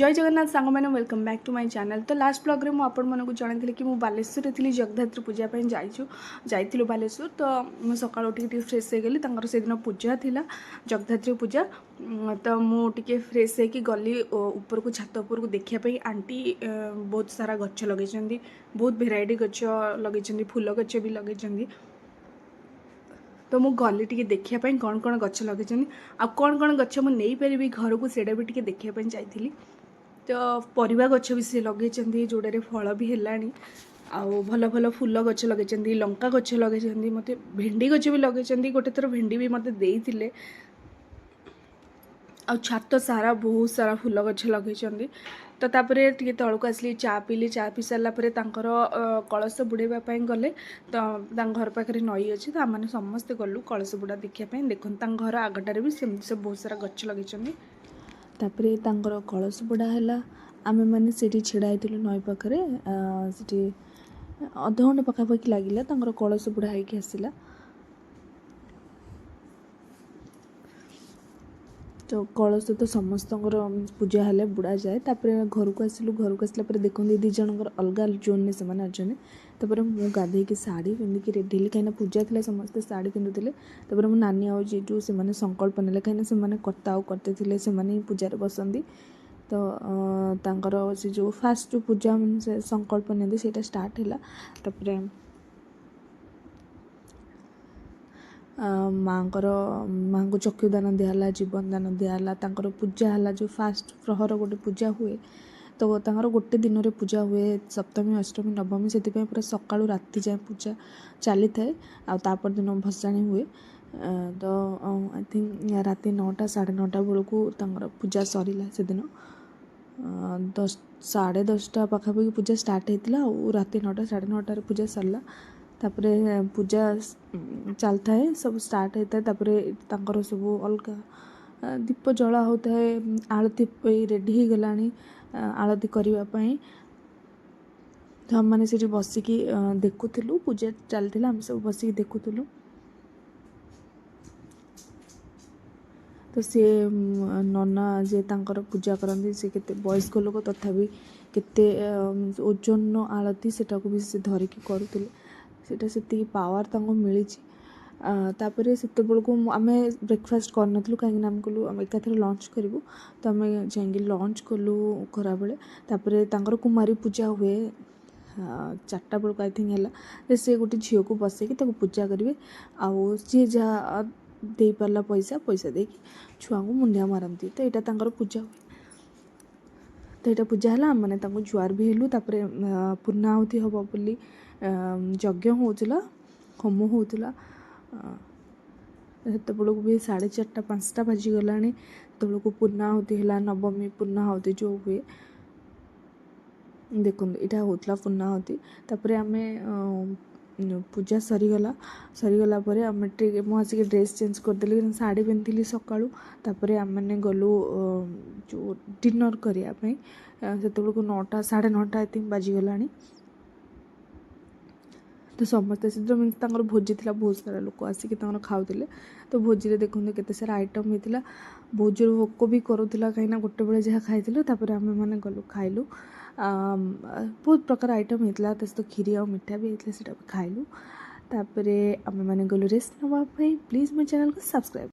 जय जगन्नाथ सांग मैंने welcome back to my channel. तो लास्ट ब्लॉग रे मुझे जनई कि बालेश्वर थी जगधात्री पूजा जाइलु बालेश्वर। तो मुझे सका उठिक फ्रेश हो गली से दिन पूजा थिला जगधात्री पूजा। तो मुझे फ्रेश होगी गली ऊपर को छात उपर को देखापी आंटी बहुत सारा गच लगे बहुत भेराइटी गच लगे फूल गच भी लगे। तो मु गली टी देखापी कौन कौन गच लगे आ कौन कौन गच मुझे घर को सेटा भी टी देखापी जाइली। तो परिवा गच भी सी लगे जोड़े फल भी है आउ भल भल फूल गच लगे लंका गच लगे मत भेंडी गच भी लगे गोटे थर भेंडी भी मत देते आ छात सारा बहुत सारा फूल गच लगे। तो तापर टे तौक आसली चा पीली चा पी सारापर कलश बुड़ाई गले। तो घर पाखे नई अच्छी तो आम समस्ते गलु कलश बुड़ा देखापी देखते घर आगटारे भी से बहुत सारा गच लगे। तापरे तांकर कलश बुड़ा है आमे मैंने सेठी छिड़ा होइतिलु नई पाखरे सेठी अध घंटे पखापाखि लगिला तांकर कलश बुड़ा होइकी आसिला। तो कलश तो समस्त पूजा हेले बुड़ा जाए। तापर घर को आसिलु घर को आसला देखो दी जनकर अलग जोन से अच्छे। तापर मु गाधे की साड़ी पिंधिकी रेडी हेली कहीं पूजा थी समस्ते साड़ी पिंधुले। तापर मो नानी आउ जीजू से संकल्प नेले कहीं से कर्ता आउ करते से पूजार बसंती। तो तांकर से जो फास्ट जो पूजा से संकल्प ने से स्टार्ट है। तापर माँ को चक्षुदान दिहला जीवन दान दिहला तांकर पूजा है जो फास्ट प्रहर गोटे पूजा हुए। तो तांकर गोटे दिन में पूजा हुए सप्तमी अष्टमी नवमी से पूरा सकाळु राति जाए पूजा चली थाए आपर दिन भसाणी हुए। तो आई थिंक राति 9टा 9:30 बेलू पूजा सरला से दिन 10:30 पाखापाखि पूजा स्टार्ट होता और राति 9टा 9:30 पूजा सरला। तापर पूजा चलता है सब स्टार्ट होता है। तापर सब अलग दीप जला होता है आलती रेडी हो गला आलती करने। तो हम मैंने से बसिकी देखुलु पूजा चलता आम सब बसिक देखुलु। तो सी नना जे तांकर पूजा करती से केते वयस्क लोक तथापि केते ओजन आलती सेटा को भी से धरिकी करुले सेटा से पावर तांको मिली। तापर से बेलू आम ब्रेकफास्ट करनु कहीं आम कलु आम एकाथरे लंच करूँ। तो आम जाकि लंच कलु खरा बेले। तापर तांकर कुमारी पूजा हुए 4टा बेलू आई थिंक है से गोटे झील को बसैकी पूजा करेंगे आउ सी जहाँ दे पारा पैसा पैसा देकी छुआ को मुंडिया मारती। तो यहाँ तांकर पूजा हुए। तो यहाँ पूजा है आम मैंने जुआर भी हेलु। तापर पूर्णाहुति हम बोली यज्ञ होता होम होता से भी 4:30 5टा बाजिगला को पूर्णाहुति है नवमी पूर्णाहुति जो हुए देखो यहाँ होता पूर्णाहुति। तापर आम पूजा सरीगला आम मुझे ड्रेस चेंज करदेली साड़ी पिंधि सकाळु। तापर आम मैंने गलु जो डिनर करने से 9टा 9:30 आई थिंक बाजिगला। तो समस्त से भोजी थी बहुत सारा लोक आसिक खाऊले। तो भोजी देखो केते सारा आइटम होता बहुत जोर भोक भी करूला कहीं गोटे बेले जहाँ खाई। तापर आम मैंने गलु खाइलु बहुत प्रकार आइटम होता तो खीरी और मिठा भी होता से खाइलु। तापर आम मैंने गलु रेस्ट नापी प्लीज मो चैनल को सब्सक्राइब।